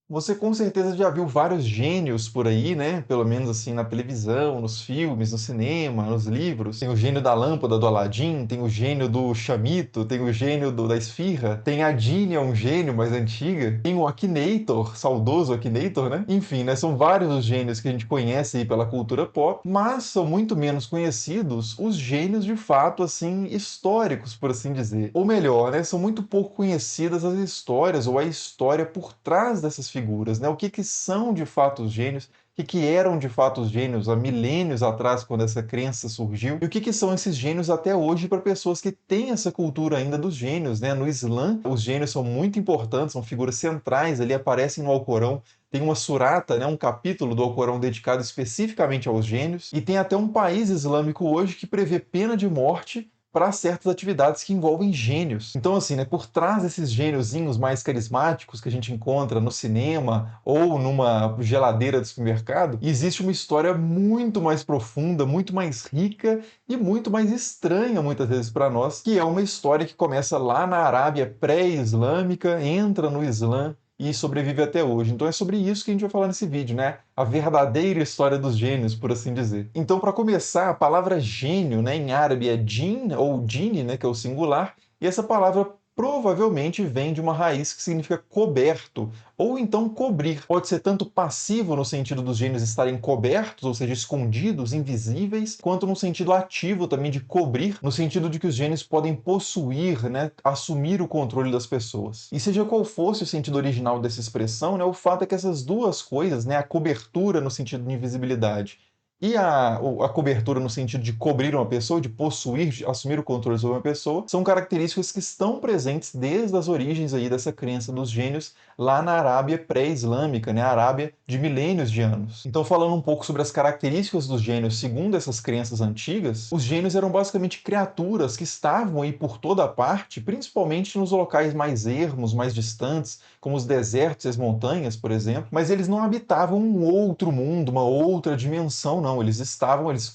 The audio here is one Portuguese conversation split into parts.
Você com certeza já viu vários gênios por aí, né? Pelo menos assim na televisão, nos filmes, no cinema, nos livros. Tem o gênio da lâmpada do Aladim, tem o gênio do chamito, tem o gênio da esfirra, tem a Ginny, é um gênio mais antiga, tem o Akinator, saudoso Akinator, né? Enfim, né? São vários os gênios que a gente conhece aí pela cultura pop, mas são muito menos conhecidos os gênios de fato, assim, históricos, por assim dizer. Ou melhor, né? São muito pouco conhecidas as histórias ou a história por trás dessas figuras, né? O que são de fato os gênios, o que eram de fato os gênios há milênios atrás, quando essa crença surgiu, e o que são esses gênios até hoje para pessoas que têm essa cultura ainda dos gênios, né? No Islã, os gênios são muito importantes, são figuras centrais ali, aparecem no Alcorão. Tem uma surata, né, um capítulo do Alcorão dedicado especificamente aos gênios, e tem até um país islâmico hoje que prevê pena de morte para certas atividades que envolvem gênios. Então, assim, né, por trás desses gêniozinhos mais carismáticos que a gente encontra no cinema ou numa geladeira de supermercado, existe uma história muito mais profunda, muito mais rica e muito mais estranha, muitas vezes, para nós, que é uma história que começa lá na Arábia pré-islâmica, entra no Islã e sobrevive até hoje. Então é sobre isso que a gente vai falar nesse vídeo, né? A verdadeira história dos gênios, por assim dizer. Então, para começar, a palavra gênio, né, em árabe é jin ou jini, né, que é o singular, e essa palavra provavelmente vem de uma raiz que significa coberto, ou então cobrir. Pode ser tanto passivo no sentido dos gênios estarem cobertos, ou seja, escondidos, invisíveis, quanto no sentido ativo também de cobrir, no sentido de que os gênios podem possuir, né, assumir o controle das pessoas. E seja qual fosse o sentido original dessa expressão, né, o fato é que essas duas coisas, né, a cobertura no sentido de invisibilidade e a cobertura no sentido de cobrir uma pessoa, de possuir, de assumir o controle sobre uma pessoa, são características que estão presentes desde as origens aí dessa crença dos gênios lá na Arábia pré-islâmica, né? A Arábia de milênios de anos. Então, falando um pouco sobre as características dos gênios segundo essas crenças antigas, os gênios eram basicamente criaturas que estavam aí por toda parte, principalmente nos locais mais ermos, mais distantes, como os desertos e as montanhas, por exemplo, mas eles não habitavam um outro mundo, uma outra dimensão, não. Eles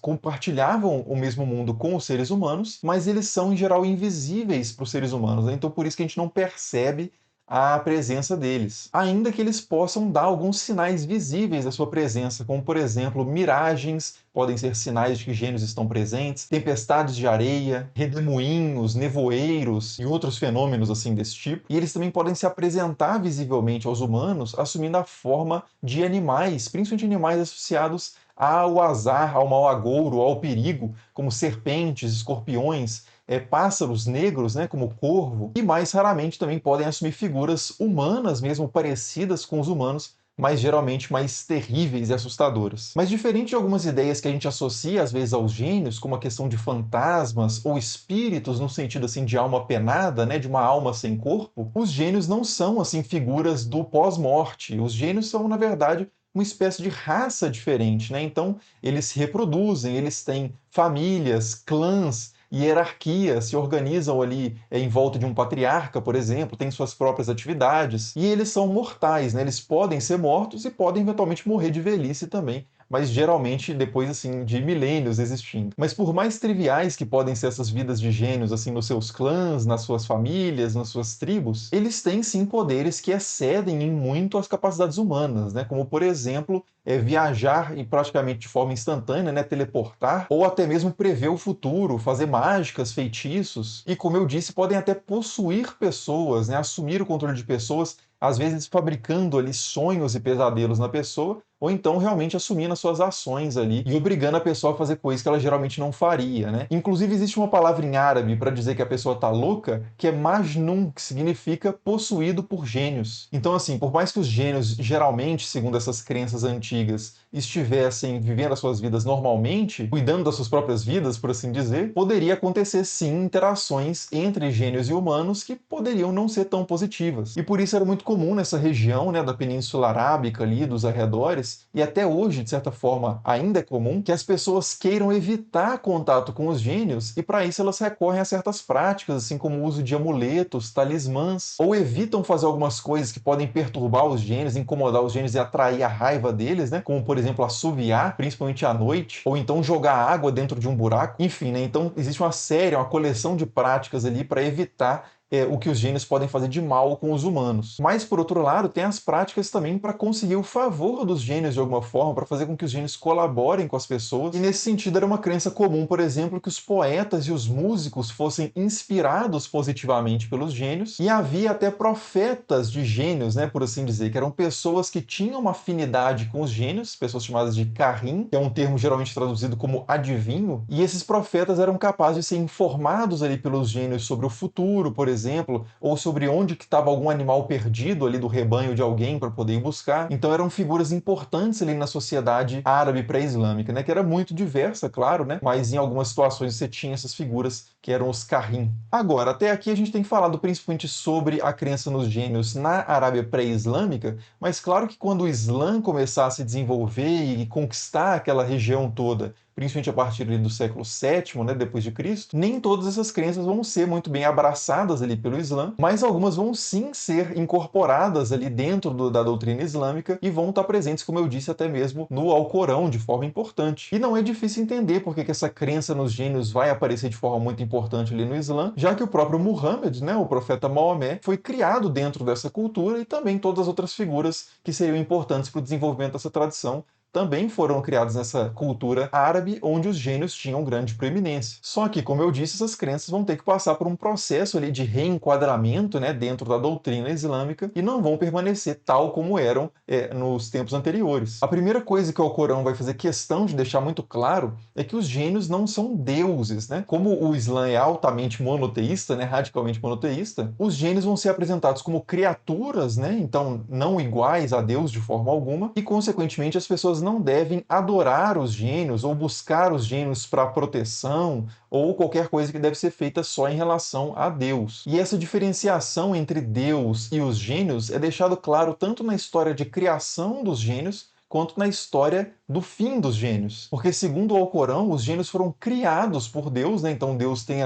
compartilhavam o mesmo mundo com os seres humanos, mas eles são, em geral, invisíveis para os seres humanos, né? Então, por isso que a gente não percebe a presença deles, ainda que eles possam dar alguns sinais visíveis da sua presença, como, por exemplo, miragens, podem ser sinais de que gênios estão presentes, tempestades de areia, redemoinhos, nevoeiros e outros fenômenos assim desse tipo. E eles também podem se apresentar visivelmente aos humanos, assumindo a forma de animais, principalmente animais associados ao azar, ao mau agouro, ao perigo, como serpentes, escorpiões, pássaros negros, né, como o corvo, e mais raramente também podem assumir figuras humanas, mesmo parecidas com os humanos, mas geralmente mais terríveis e assustadoras. Mas diferente de algumas ideias que a gente associa às vezes aos gênios, como a questão de fantasmas ou espíritos no sentido assim de alma penada, né, de uma alma sem corpo, os gênios não são assim figuras do pós-morte. Os gênios são, na verdade, uma espécie de raça diferente, né? Então, eles se reproduzem, eles têm famílias, clãs, hierarquias, se organizam ali em volta de um patriarca, por exemplo, têm suas próprias atividades, e eles são mortais, né? Eles podem ser mortos e podem eventualmente morrer de velhice também, mas geralmente depois assim de milênios existindo. Mas por mais triviais que podem ser essas vidas de gênios assim nos seus clãs, nas suas famílias, nas suas tribos, eles têm sim poderes que excedem em muito as capacidades humanas, né? Como por exemplo, viajar e praticamente de forma instantânea, né, teleportar, ou até mesmo prever o futuro, fazer mágicas, feitiços, e como eu disse, podem até possuir pessoas, né, assumir o controle de pessoas, às vezes fabricando ali sonhos e pesadelos na pessoa, ou então realmente assumindo as suas ações ali e obrigando a pessoa a fazer coisas que ela geralmente não faria, né? Inclusive existe uma palavra em árabe para dizer que a pessoa tá louca, que é majnun, que significa possuído por gênios. Então assim, por mais que os gênios geralmente, segundo essas crenças antigas, estivessem vivendo as suas vidas normalmente, cuidando das suas próprias vidas, por assim dizer, poderia acontecer sim interações entre gênios e humanos que poderiam não ser tão positivas. E por isso era muito comum nessa região, né, da Península Arábica ali, dos arredores, e até hoje, de certa forma, ainda é comum que as pessoas queiram evitar contato com os gênios e para isso elas recorrem a certas práticas, assim como o uso de amuletos, talismãs, ou evitam fazer algumas coisas que podem perturbar os gênios, incomodar os gênios e atrair a raiva deles, né? Como, por exemplo, assoviar, principalmente à noite, ou então jogar água dentro de um buraco. Enfim, né? Então existe uma série, uma coleção de práticas ali para evitar o que os gênios podem fazer de mal com os humanos. Mas, por outro lado, tem as práticas também para conseguir o favor dos gênios de alguma forma, para fazer com que os gênios colaborem com as pessoas. E nesse sentido era uma crença comum, por exemplo, que os poetas e os músicos fossem inspirados positivamente pelos gênios. E havia até profetas de gênios, né, por assim dizer, que eram pessoas que tinham uma afinidade com os gênios, pessoas chamadas de Kahin, que é um termo geralmente traduzido como adivinho, e esses profetas eram capazes de ser informados ali pelos gênios sobre o futuro, por exemplo, ou sobre onde que estava algum animal perdido ali do rebanho de alguém para poder ir buscar. Então eram figuras importantes ali na sociedade árabe pré-islâmica, né, que era muito diversa, claro, né, mas em algumas situações você tinha essas figuras que eram os Kahin. Agora, até aqui a gente tem falado principalmente sobre a crença nos gênios na Arábia pré-islâmica, mas claro que quando o Islã começar a se desenvolver e conquistar aquela região toda, principalmente a partir ali do século VII, né, depois de Cristo, nem todas essas crenças vão ser muito bem abraçadas ali pelo Islã, mas algumas vão sim ser incorporadas ali dentro da doutrina islâmica e vão estar presentes, como eu disse, até mesmo no Alcorão, de forma importante. E não é difícil entender porque que essa crença nos gênios vai aparecer de forma muito importante ali no Islã, já que o próprio Muhammad, né, o profeta Maomé, foi criado dentro dessa cultura e também todas as outras figuras que seriam importantes para o desenvolvimento dessa tradição também foram criados nessa cultura árabe, onde os gênios tinham grande preeminência. Só que, como eu disse, essas crenças vão ter que passar por um processo ali de reenquadramento, né, dentro da doutrina islâmica e não vão permanecer tal como eram nos tempos anteriores. A primeira coisa que o Alcorão vai fazer questão de deixar muito claro é que os gênios não são deuses, né? Como o Islã é altamente monoteísta, né, radicalmente monoteísta, os gênios vão ser apresentados como criaturas, né, então não iguais a Deus de forma alguma, e consequentemente as pessoas não devem adorar os gênios ou buscar os gênios para proteção ou qualquer coisa que deve ser feita só em relação a Deus. E essa diferenciação entre Deus e os gênios é deixado claro tanto na história de criação dos gênios quanto na história do fim dos gênios. Porque, segundo o Alcorão, os gênios foram criados por Deus, né? Então Deus tem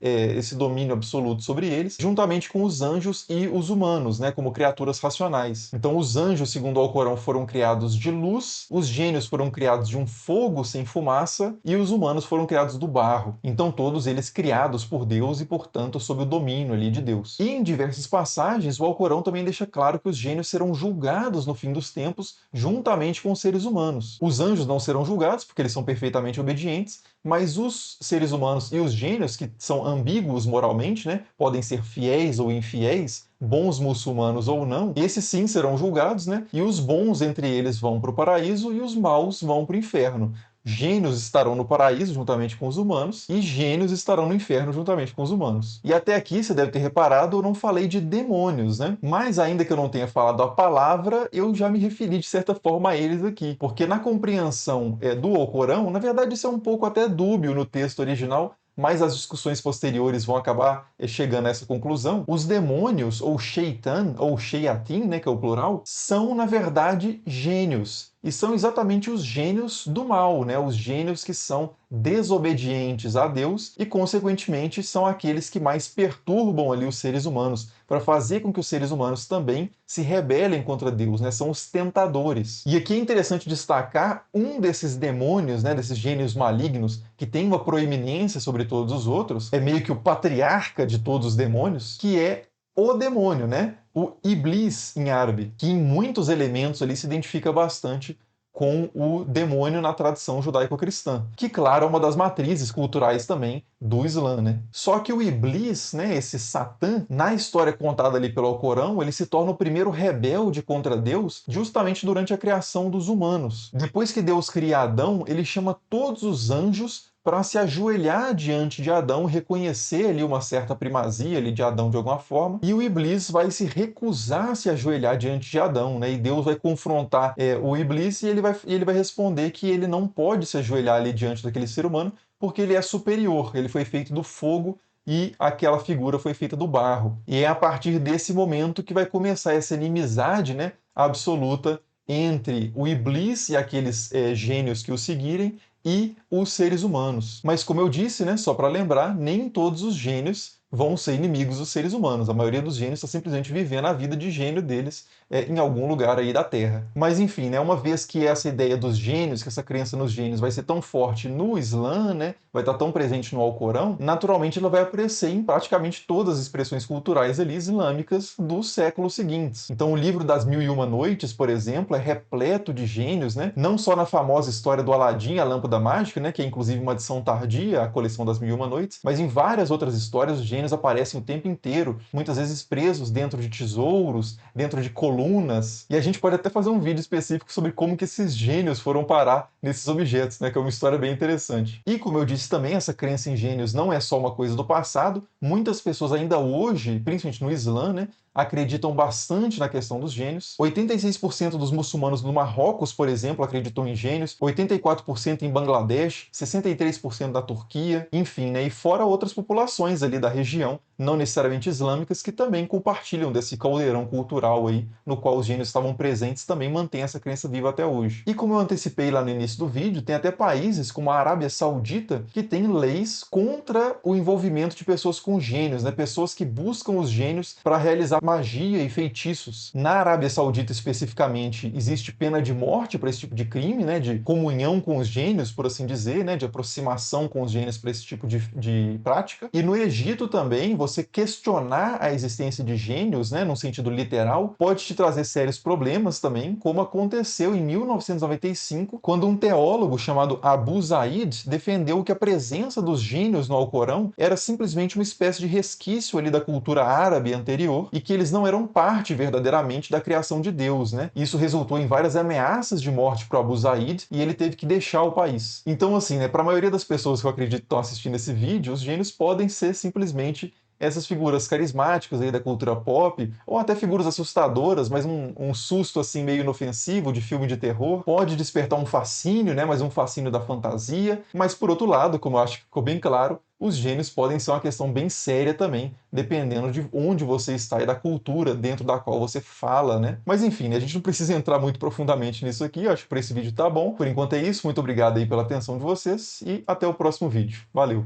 esse domínio absoluto sobre eles, juntamente com os anjos e os humanos, né? Como criaturas racionais. Então os anjos, segundo o Alcorão, foram criados de luz, os gênios foram criados de um fogo sem fumaça e os humanos foram criados do barro. Então todos eles criados por Deus e, portanto, sob o domínio ali de Deus. E em diversas passagens, o Alcorão também deixa claro que os gênios serão julgados no fim dos tempos, juntamente com os seres humanos. Os anjos não serão julgados, porque eles são perfeitamente obedientes, mas os seres humanos e os gênios, que são ambíguos moralmente, né, podem ser fiéis ou infiéis, bons muçulmanos ou não, esses sim serão julgados, né, e os bons entre eles vão para o paraíso e os maus vão para o inferno. Gênios estarão no paraíso juntamente com os humanos e gênios estarão no inferno juntamente com os humanos. E até aqui, você deve ter reparado, eu não falei de demônios, né? Mas ainda que eu não tenha falado a palavra, eu já me referi de certa forma a eles aqui. Porque na compreensão do Alcorão, na verdade isso é um pouco até dúbio no texto original, mas as discussões posteriores vão acabar chegando a essa conclusão. Os demônios, ou sheitan, ou sheyatin, né, que é o plural, são, na verdade, gênios. E são exatamente os gênios do mal, né? Os gênios que são desobedientes a Deus e, consequentemente, são aqueles que mais perturbam ali os seres humanos, para fazer com que os seres humanos também se rebelem contra Deus, né? São os tentadores. E aqui é interessante destacar um desses demônios, né? Desses gênios malignos, que tem uma proeminência sobre todos os outros, é meio que o patriarca de todos os demônios, que é o demônio, né? O Iblis em árabe, que em muitos elementos ali se identifica bastante com o demônio na tradição judaico-cristã, que, claro, é uma das matrizes culturais também do Islã, né? Só que o Iblis, né, esse Satã, na história contada ali pelo Alcorão, ele se torna o primeiro rebelde contra Deus justamente durante a criação dos humanos. Depois que Deus cria Adão, ele chama todos os anjos para se ajoelhar diante de Adão, reconhecer ali uma certa primazia ali de Adão de alguma forma, e o Iblis vai se recusar a se ajoelhar diante de Adão, né? E Deus vai confrontar o Iblis e ele vai responder que ele não pode se ajoelhar ali diante daquele ser humano, porque ele é superior, ele foi feito do fogo e aquela figura foi feita do barro. E é a partir desse momento que vai começar essa inimizade, né, absoluta entre o Iblis e aqueles gênios que o seguirem, e os seres humanos. Mas como eu disse, né, só para lembrar, nem todos os gênios vão ser inimigos dos seres humanos. A maioria dos gênios está simplesmente vivendo a vida de gênio deles em algum lugar aí da Terra. Mas enfim, né, uma vez que essa ideia dos gênios, que essa crença nos gênios vai ser tão forte no Islã, né, vai estar tão presente no Alcorão, naturalmente ela vai aparecer em praticamente todas as expressões culturais ali islâmicas dos séculos seguintes. Então o livro das Mil e Uma Noites, por exemplo, é repleto de gênios, né, não só na famosa história do Aladim, a Lâmpada Mágica, né, que é inclusive uma edição tardia, a coleção das Mil e Uma Noites, mas em várias outras histórias os gênios aparecem o tempo inteiro, muitas vezes presos dentro de tesouros, dentro de colunas, e a gente pode até fazer um vídeo específico sobre como que esses gênios foram parar nesses objetos, né, que é uma história bem interessante. E como eu disse também, essa crença em gênios não é só uma coisa do passado, muitas pessoas ainda hoje, principalmente no Islã, né, acreditam bastante na questão dos gênios. 86% dos muçulmanos no Marrocos, por exemplo, acreditam em gênios, 84% em Bangladesh, 63% na Turquia, enfim, né? E fora outras populações ali da região, não necessariamente islâmicas, que também compartilham desse caldeirão cultural aí, no qual os gênios estavam presentes, também mantém essa crença viva até hoje. E como eu antecipei lá no início do vídeo, tem até países como a Arábia Saudita que tem leis contra o envolvimento de pessoas com gênios, né? Pessoas que buscam os gênios para realizar magia e feitiços. Na Arábia Saudita, especificamente, existe pena de morte para esse tipo de crime, né, de comunhão com os gênios, por assim dizer, né, de aproximação com os gênios para esse tipo de prática. E no Egito também, você questionar a existência de gênios, né, num sentido literal, pode te trazer sérios problemas também, como aconteceu em 1995, quando um teólogo chamado Abu Zaid defendeu que a presença dos gênios no Alcorão era simplesmente uma espécie de resquício ali da cultura árabe anterior e que eles não eram parte verdadeiramente da criação de Deus, né? Isso resultou em várias ameaças de morte para Abu Zaid e ele teve que deixar o país. Então, assim, né, para a maioria das pessoas que eu acredito que estão assistindo esse vídeo, os gênios podem ser simplesmente essas figuras carismáticas aí da cultura pop, ou até figuras assustadoras, mas um susto assim meio inofensivo de filme de terror, pode despertar um fascínio, né, mas um fascínio da fantasia, mas por outro lado, como eu acho que ficou bem claro, os gênios podem ser uma questão bem séria também, dependendo de onde você está e da cultura dentro da qual você fala, né? Mas enfim, né, a gente não precisa entrar muito profundamente nisso aqui, eu acho que para esse vídeo tá bom. Por enquanto é isso, muito obrigado aí pela atenção de vocês e até o próximo vídeo. Valeu!